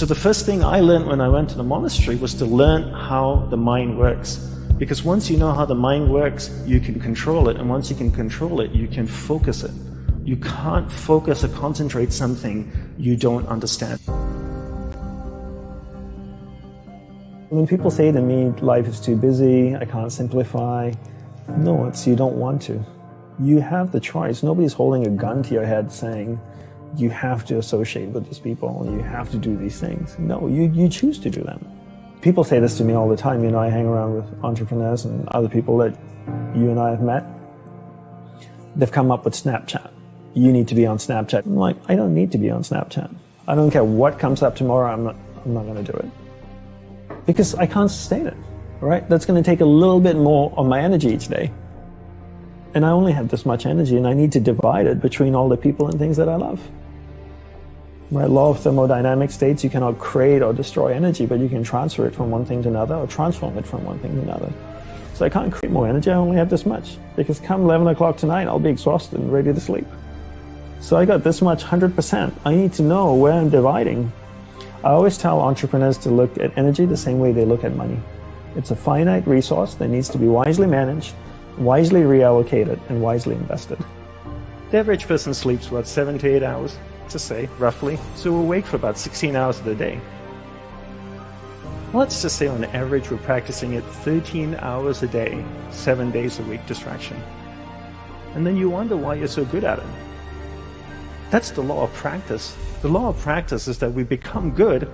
So the first thing I learned when I went to the monastery was to learn how the mind works. Because once you know how the mind works, you can control it. And once you can control it, you can focus it. You can't focus or concentrate something you don't understand. When people say to me, life is too busy, I can't simplify, no, it's you don't want to. You have the choice. Nobody's holding a gun to your head saying, you have to associate with these people, you have to do these things. No, you choose to do them. People say this to me all the time. You know, I hang around with entrepreneurs and other people that you and I have met. They've come up with Snapchat. You need to be on Snapchat. I'm like, I don't need to be on Snapchat. I don't care what comes up tomorrow, I'm not going to do it. Because I can't sustain it, right? That's going to take a little bit more of my energy each day. And I only have this much energy, and I need to divide it between all the people and things that I love. Right? Law of thermodynamics states you cannot create or destroy energy, but you can transfer it from one thing to another or transform it from one thing to another. So I can't create more energy, I only have this much. Because come 11 o'clock tonight, I'll be exhausted and ready to sleep. So I got this much, 100%. I need to know where I'm dividing. I always tell entrepreneurs to look at energy the same way they look at money. It's a finite resource that needs to be wisely managed, wisely reallocated, and wisely invested. The average person sleeps, what, 7 to 8 hours, to say, roughly. So we're awake for about 16 hours of the day. Let's just say on average we're practicing it 13 hours a day, 7 days a week distraction. And then you wonder why you're so good at it. That's the law of practice. The law of practice is that we become good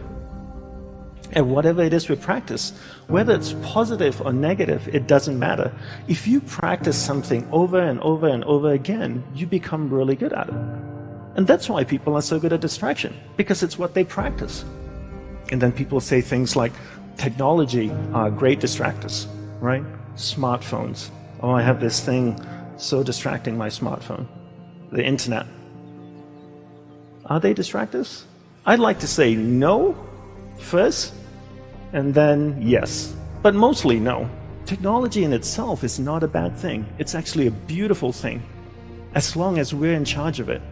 at whatever it is we practice. Whether it's positive or negative, it doesn't matter. If you practice something over and over and over again, you become really good at it. And that's why people are so good at distraction, because it's what they practice. And then people say things like, technology are great distractors, right? Smartphones. Oh, I have this thing so distracting, my smartphone. The internet. Are they distractors? I'd like to say no first, and then yes. But mostly no. Technology in itself is not a bad thing. It's actually a beautiful thing, as long as we're in charge of it.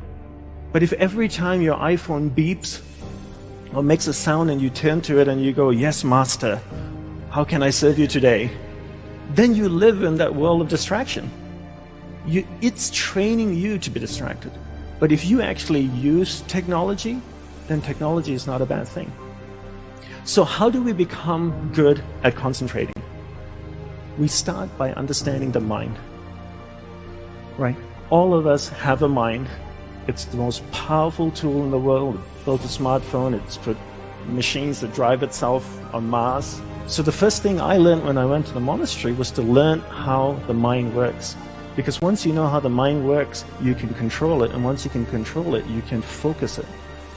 But if every time your iPhone beeps or makes a sound and you turn to it and you go, yes, master, how can I serve you today? Then you live in that world of distraction. It's training you to be distracted. But if you actually use technology, then technology is not a bad thing. So how do we become good at concentrating? We start by understanding the mind, right? All of us have a mind. It's the most powerful tool in the world. It built a smartphone, it's put machines that drive itself on Mars. So the first thing I learned when I went to the monastery was to learn how the mind works. Because once you know how the mind works, you can control it. And once you can control it, you can focus it.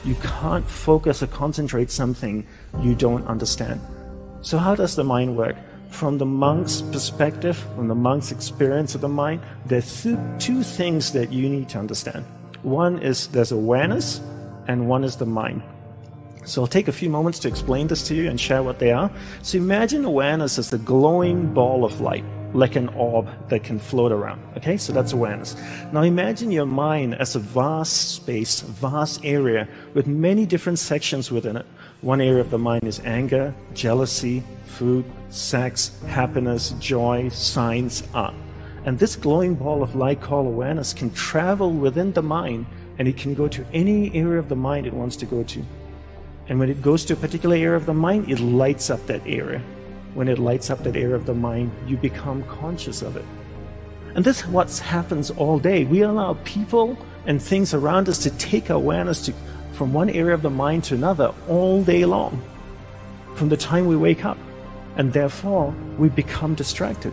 You can't focus or concentrate something you don't understand. So how does the mind work? From the monk's perspective, from the monk's experience of the mind, there's two things that you need to understand. One is there's awareness, and one is the mind. So I'll take a few moments to explain this to you and share what they are. So imagine awareness as the glowing ball of light, like an orb that can float around. Okay, so that's awareness. Now imagine your mind as a vast space, vast area with many different sections within it. One area of the mind is anger, jealousy, food, sex, happiness, joy, science, art. And this glowing ball of light called awareness can travel within the mind, and it can go to any area of the mind it wants to go to. And when it goes to a particular area of the mind, it lights up that area. When it lights up that area of the mind, you become conscious of it. And this is what happens all day. We allow people and things around us to take awareness from one area of the mind to another all day long, from the time we wake up. And therefore, we become distracted.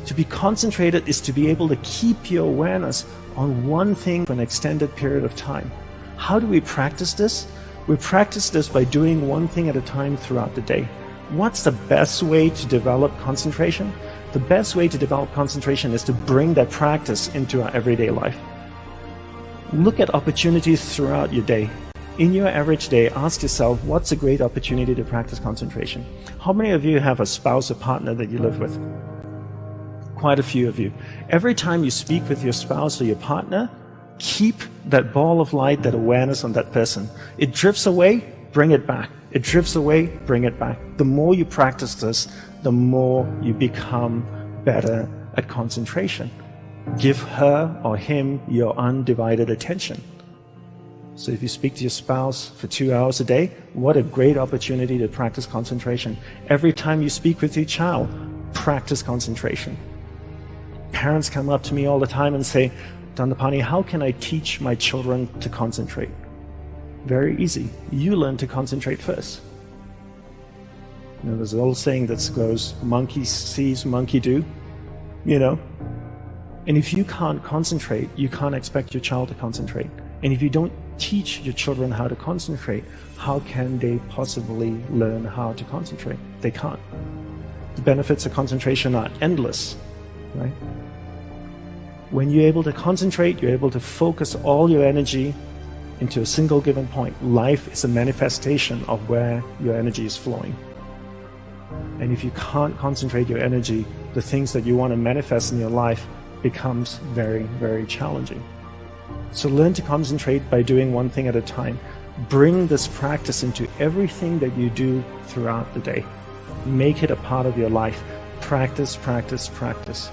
To be concentrated is to be able to keep your awareness on one thing for an extended period of time. How do we practice this? We practice this by doing one thing at a time throughout the day. What's the best way to develop concentration? The best way to develop concentration is to bring that practice into our everyday life. Look at opportunities throughout your day. In your average day, ask yourself, what's a great opportunity to practice concentration? How many of you have a spouse or partner that you live with? Quite a few of you. Every time you speak with your spouse or your partner, keep that ball of light, that awareness on that person. It drifts away, bring it back. It drifts away, bring it back. The more you practice this, the more you become better at concentration. Give her or him your undivided attention. So if you speak to your spouse for 2 hours a day, what a great opportunity to practice concentration. Every time you speak with your child, practice concentration. Parents come up to me all the time and say, Dandapani, how can I teach my children to concentrate? Very easy. You learn to concentrate first. You know, there's an old saying that goes, monkey sees, monkey do, you know. And if you can't concentrate, you can't expect your child to concentrate. And if you don't teach your children how to concentrate, how can they possibly learn how to concentrate? They can't. The benefits of concentration are endless, right? When you're able to concentrate, you're able to focus all your energy into a single given point. Life is a manifestation of where your energy is flowing. And if you can't concentrate your energy, the things that you want to manifest in your life becomes very, very challenging. So learn to concentrate by doing one thing at a time. Bring this practice into everything that you do throughout the day. Make it a part of your life. Practice, practice, practice.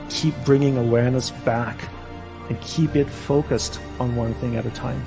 Keep bringing awareness back and keep it focused on one thing at a time.